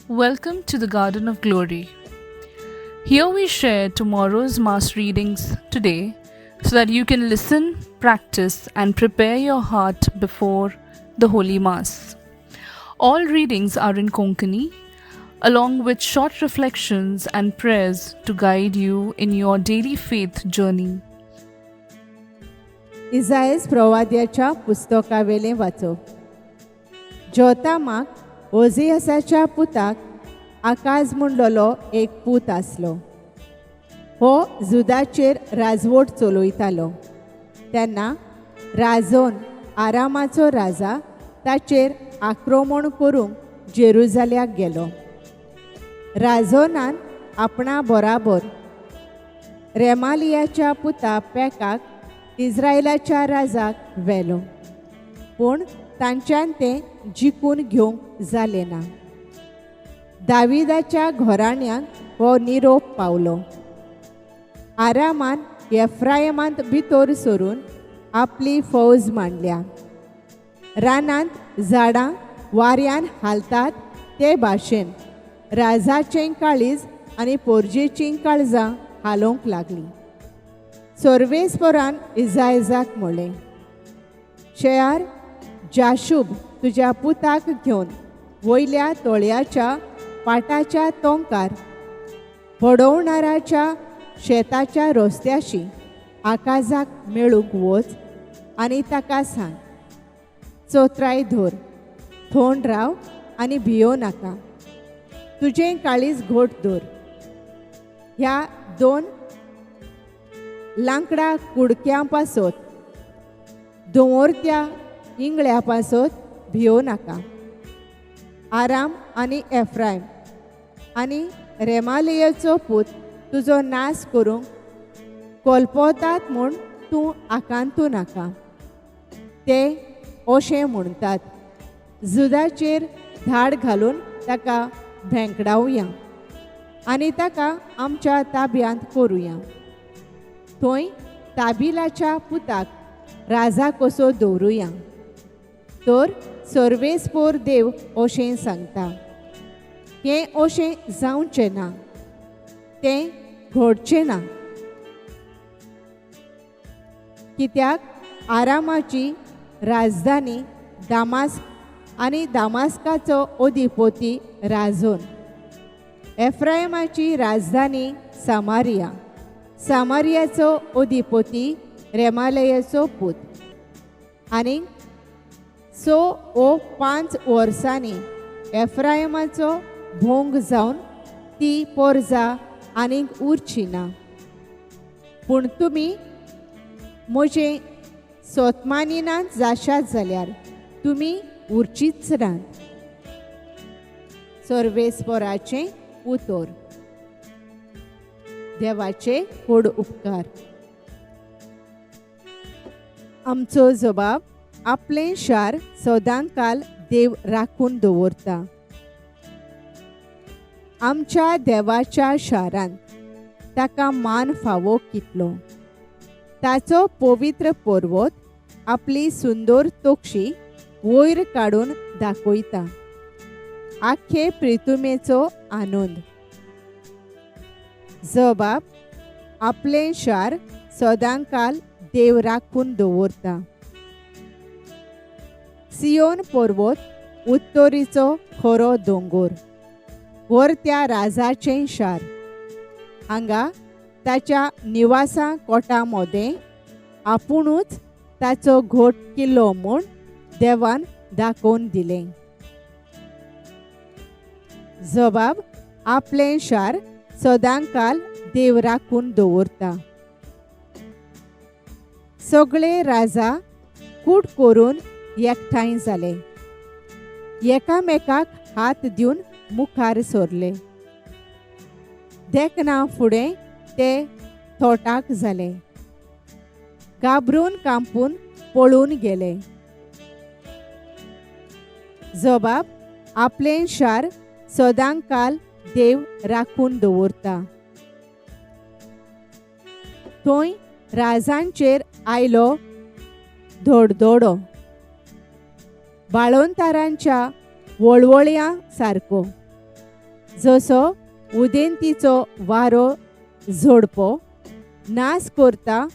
Welcome to the Garden of Glory. Here we share tomorrow's Mass readings today so that you can listen, practice, and prepare your heart before the Holy Mass. All readings are in Konkani, along with short reflections and prayers to guide you in your daily faith journey. इसायस प्रवाद्याच्या पुस्तकावेले वाचप. जोतामाक ओझियासाच्या पुताक आकाज म्हणलोलो एक पूत आसलो. हो जुदाचेर राजवट चलयतालो. तेन्ना राजोन आरामाचो राजा ताचेर आक्रमण करूंक जेरुजाल्याक गेलो. राजोनान आपणा बराबर रेमालियाच्या पुता पेकाक इस्रायलाच्या राजाक व्हेलो, पूण तांच्यान तें जिखून घेवंक जालें ना. दाविदाच्या घोराण्यांक हो निरोप पावलो. आरामान एफ्रायमांत भितर सरून आपली फौज मांडल्या. रानांत झाडां वाऱ्यान हालतात ते भाशेन राजाचें काळीज आनी पोरजेचीं काळजां हालोवंक लागलीं. सोर्वेस्पोरान इसायजाक म्हणलें, शेयार जाशूब तुज्या पुताक घेवन वयल्या तळयाच्या पाटाच्या तोंकार बडोवणाराच्या शेताच्या रस्त्याशी आकाजाक मेळूंक वच आनी ताका सांग, चोत्राय धर, थोंड राव आनी भियो नाका. तुजें काळीज घोट धर. ह्या दोन लांकडा कुडक्यां पासत दोवरत्या इंगळ्या पासत भियो नाका. आराम आनी एफ्रायम आनी रेमालियाचो पूत तुजो नाश करूंक कोलपोतात म्हूण तूं आकांतू नाका. ते अशें म्हणटात, जुदाचेर धाड घालून ताका भेंकडावया आनी ताका आमच्या ताब्यांत करुया. थंय ताबिलाच्या पुताक राजा कसो दवरुया. तर सर्वेस्पोर देव अशें सांगता, हें अशें जावचें ना, तें घडचें ना. कित्याक आरामाची राजधानी दामास्क आनी दामास्काचो अधिपती राजोन. एफ्रायमाची राजधानी सामारिया, सामारियाचो अधिपती रेमालियाचो पूत. आनी 5 वर्सांनी एफ्रायमाचो भोंग जावन ती पोरजा आनीक उरची ना. पूण तुमी म्हजे सोतमानिनांत जाशात जाल्यार तुमी उरचीच रात. सर्वेस्पोराचें उतर. देवाचे व्हड उपकार. आमचो जबाब आपलें शार सदांकाल देव राखून दवरता. आमच्या देवाच्या शारांत ताका मान फावो कितलो. ताचो पवित्र पर्वत आपली सुंदर तोक्षी वयर काडून दाखयता. आख्खे प्रितुमेचो आनंद. जबाब आपलें शार सदांकाल देव राखून दवरता. सियोन पर्वत उत्तरीचो खरो दोंगर, वर त्या राजाचें शार. हांगा ताच्या निवासा कोटा मदें आपुणूच ताचो घोट किल्लो म्हूण देवान दाखोवन दिलें. जबाब आपलें शार सदांकाल देव राखून दवरता. सगळे राजा कूट करून एकठांय जाले. एकामेकाक हात दिवन मुखार सरले. देखना फुडें ते थोटाक जाले. गाबरून कांपून पळून गेले. जबाब आपलें शार सदांकाल देव राखून दवरता. थंय राजांचेर आयलो धडधडो. बाळोंतारांच्या वळवळ्यां सारको. जसो उदेंतीचो वारो झोडपो नाश करता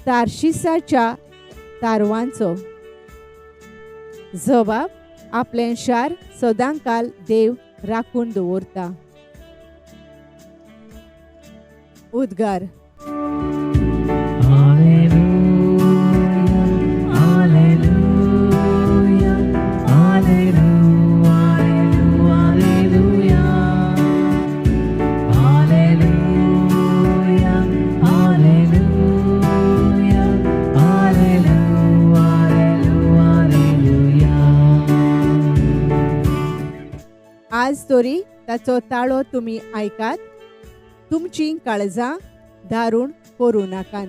तार्शिसाच्या तारवांचो. जबाब आपलें शार सदांकाल देव राखून दवरता. उद्गार. आज तरी ताचो ताळो तुमी आयकात, तुमची काळजां दारूण करूं नाकात.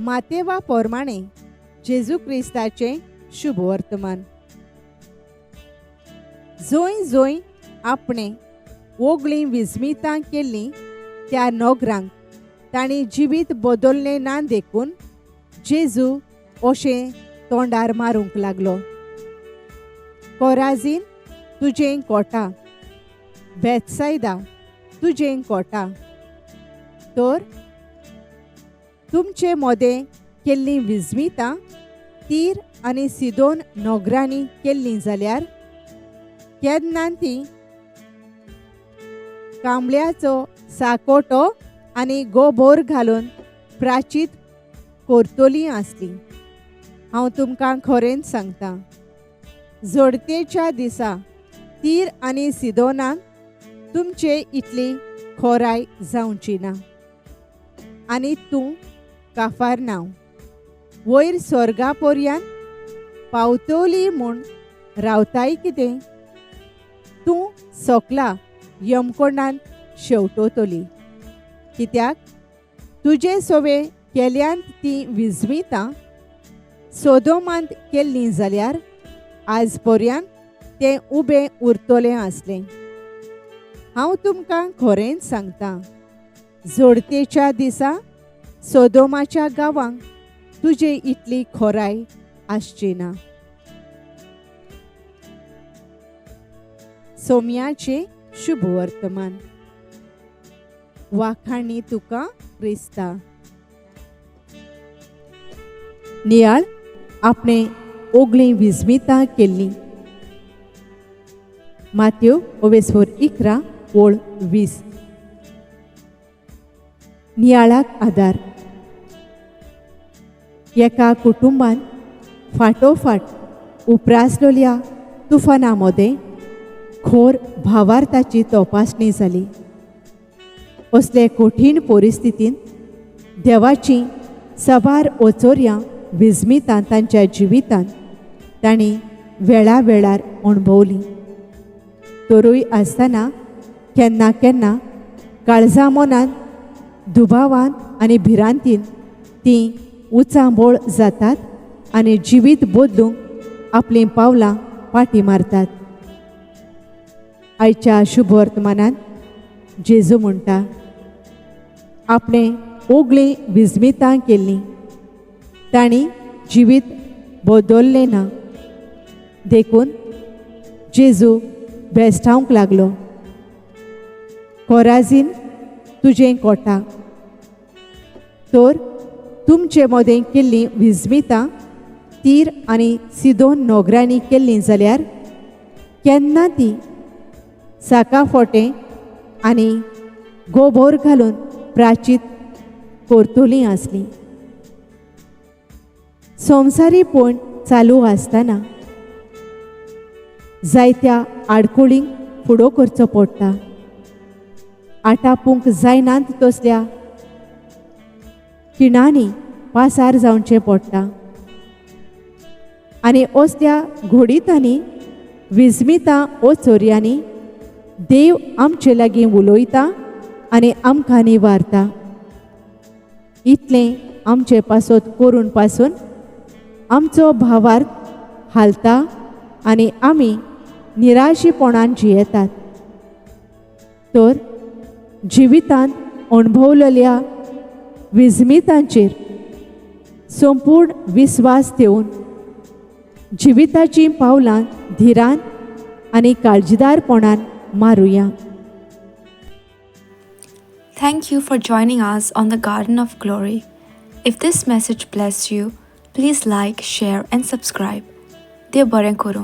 मातेवा पोरमाणे जेजू क्रिस्ताचे शुभ वर्तमान. जोय जोय आपणे ओगळीं विस्मितां केल्लीं त्या नोगरांक तांणी जिवीत बदललें ना देखून जेजू अशें तोंडार मारूंक लागलो. कोराजीन तुजें कोटा, बेतसायदा तुजें कोटा. तर तुमचे मोदें केल्लीं विस्मितां तीर आनी सिदोन नोगरांनी केल्लीं जाल्यार केन्ना तीं कांबळ्याचो साकोटो आनी गोबोर घालून प्राचीत करतलीं आसलीं. हांव तुमकां खरेंच सांगतां, जोडतेच्या दिसा तीर आनी सिदोनाक तुमचे इतली खोराय जावची ना. आनी तूं काफारनांव वयर स्वर्गा पर्यंत पावतली म्हूण रावताय कितें? तूं सोकला यमकोंडांत शेवटोतली. कित्याक तुजे सोवे केल्यांत तीं विस्मितां सोदोमांत केल्लीं जाल्यार आज पर्यंत तें उबें उरतलें आसलें. हांव तुमकां खरेंच सांगतां, जोडतेच्या दिसा सोदोमाच्या गांवांक तुजे इतली खोराय आसची ना. सोम्याचे शुभ वर्तमान. वाखाणी तुका क्रिस्ता. नियाळ आपणे ओगळीं विस्मितां केल्लीं. मात्यो 11 ओळ 20. नियाळाक आदार. एका कुटुंबान फाटोफाट उपरासलेल्या तुफाना मदें खोर भावार्थाची तपासणी जाली. असले कठीण परिस्थितीन देवाची सबार ओचोऱ्यां विस्मितां तांच्या जिवितांत तांणी वेळा वेळार अणभवलीं. तरूय आसतना केन्ना केन्ना काळजा मनांत दुबावान आनी भिरांतीन तीं उचांबोळ जातात आनी जिवीत बदलूंक आपलीं पावलां फाटीं मारतात. आयच्या शुभ वर्तमानांत जेजू म्हणटा, आपणे ओगळीं विस्मितां केल्लीं तांणी जिवीत बदललें ना देखून जेजू भेस्तावंक लागलो. कोराजीन तुजें कोटा. तर तुमचे मोदें केल्लीं विस्मितां तीर आनी सिदोन नोगरांनी केल्लीं जाल्यार केन्ना तीं साकाफोटें आनी गोबोर घालून प्राचीत करतलीं आसलीं. संवसारीपण चालू आसतना जायत्या आडखळींक फुडो करचो पडटा. आटापूंक जायनात तसल्या खिणांनी पासार जावचें पडटा. आनी असल्या घोडीतांनी विस्मितां ओ चोरयांनी देव आमचे लागीं उलोयता आनी आमकां निवारता. इतलें आमचे पासत करून पासून आमचो भावार्थ हालता आनी आमी निराशीपणान जियेतात. तर जिवितांत अणभवलेल्या विजमितांचेर संपूर्ण विस्वास ठेवून जिविताचीं पावलां धिरान आनी काळजीदारपणान मारुया. Thank you for joining us on the Garden of Glory. If this message blessed you, please like, share, and subscribe. Dev Baren Koro.